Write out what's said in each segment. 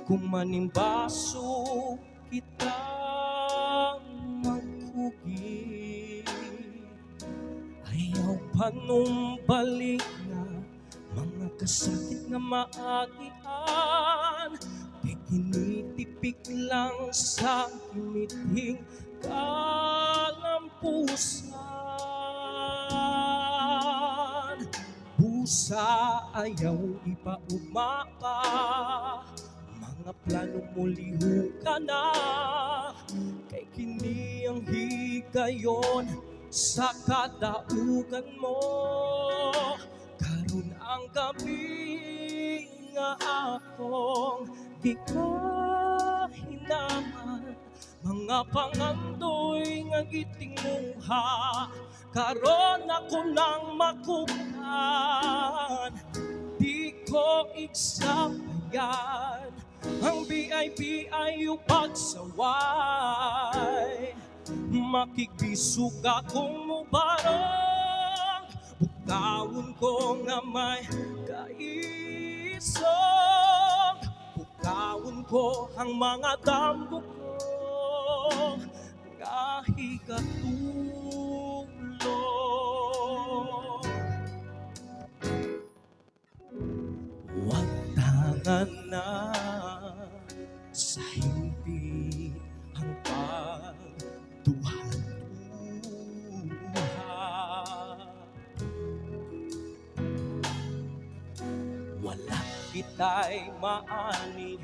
kung manimbaso kitang magkugi. Ayaw panumbalik na mga kasakit nga maagian, di kinitipik lang sa kimiting kalampusan. Busa ayaw ipaugma pa, mga plano mo liho ka na, kay kini ang higayon sa kadaugan mo. Karon ang gabi nga akong gikahinaman, mga pangandoy nga gitinguha, karon ako nang makupan. Di ko igsabayan ang BIP ay pagsaway, makikisog akong mubarang, bukawon ko nga may kaisog, bukawon ko ang mga damgo ko nga higatulog. Huwag tangan na sa hindi ang pagduha-duha. Wala kita'y maanin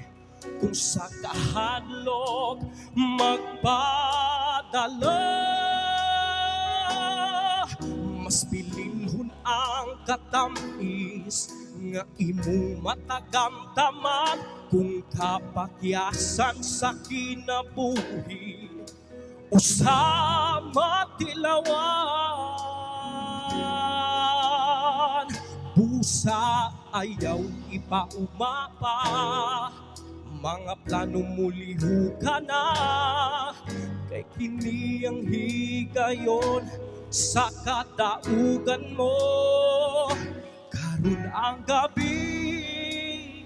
kung sa kahadlok magpadala. Mas pililhon ang katamis nga imo matagamdaman, kung kapakyasan sa kinabuhi o sa matilawan. Busa ayaw ipaumapa, mga plano mo liho ka na, kay kini ang higayon sa kadaugan mo. Karon ang gabi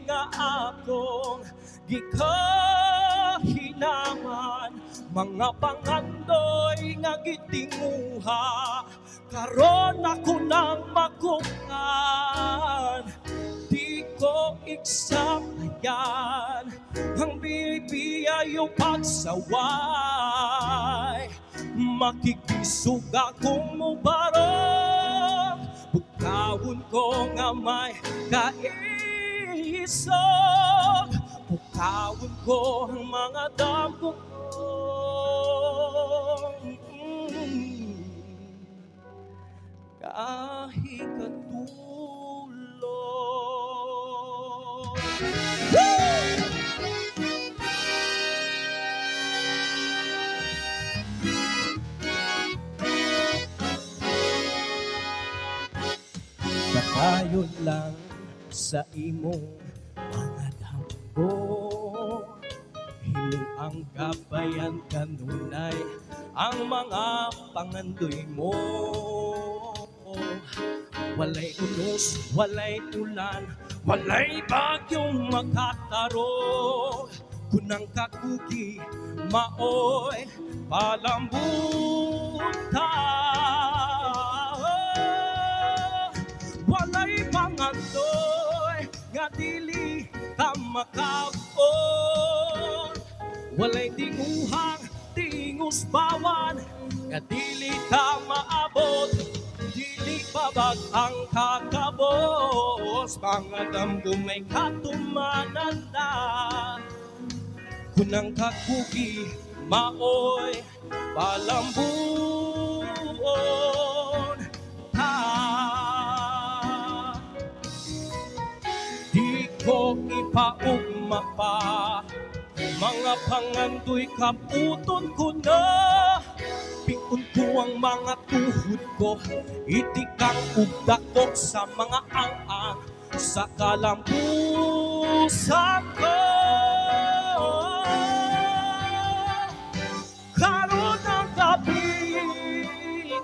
nga akong gikahinaman, mga pangandoy nga gitinguha, karon ako nang makukan. Di ko igsabayan ang bibiyayo pagsaway, makikisog akong mubarang, bukawon ko nga may kaisog, bukawon ko ang mga damgo ko kahigatulog. Nakayon lang sa imong mga damgo, himo ang kabayan kanunay ang mga pangandoy mo. Walay unos, walay ulan, walay bagyong makataro, kunang kakugi maoy palambutan. Walay pangandoy nga dili ka makabot, walay tinguhang tingus bawan nga dili ka maabot, dili babag ang kakabos, mga damgo may katumanan na, kunang kakugi maoy palambuon ta. Di ko ipaugma pa, mga pangandoy kaputon ko na, piun ko ang mga tuhod ko, itikang ugdakok sa mga ang-ang sa kalampusan ko. Karon ang gabi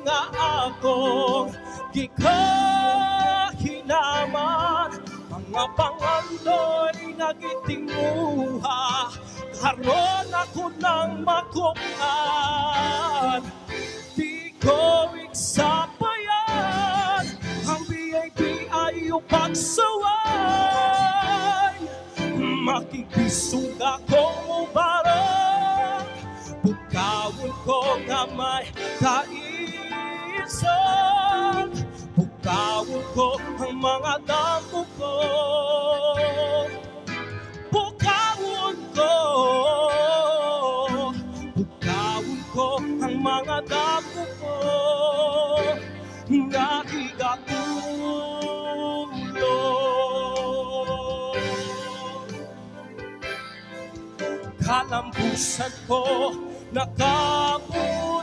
nga akong gikahinaman, mga pangandoy nga gitinguha, Haron ako ng makuhaan, di ko iksapayan. Ang VIP ay upagsaway, makikisog ako barang. Bukawon ko nga may kaisan, bukawon ko ang mga damo ko. Bukawon ko, bukawon ko ang mga damo ko nga higatulong. Kalambusan ko nakabuo,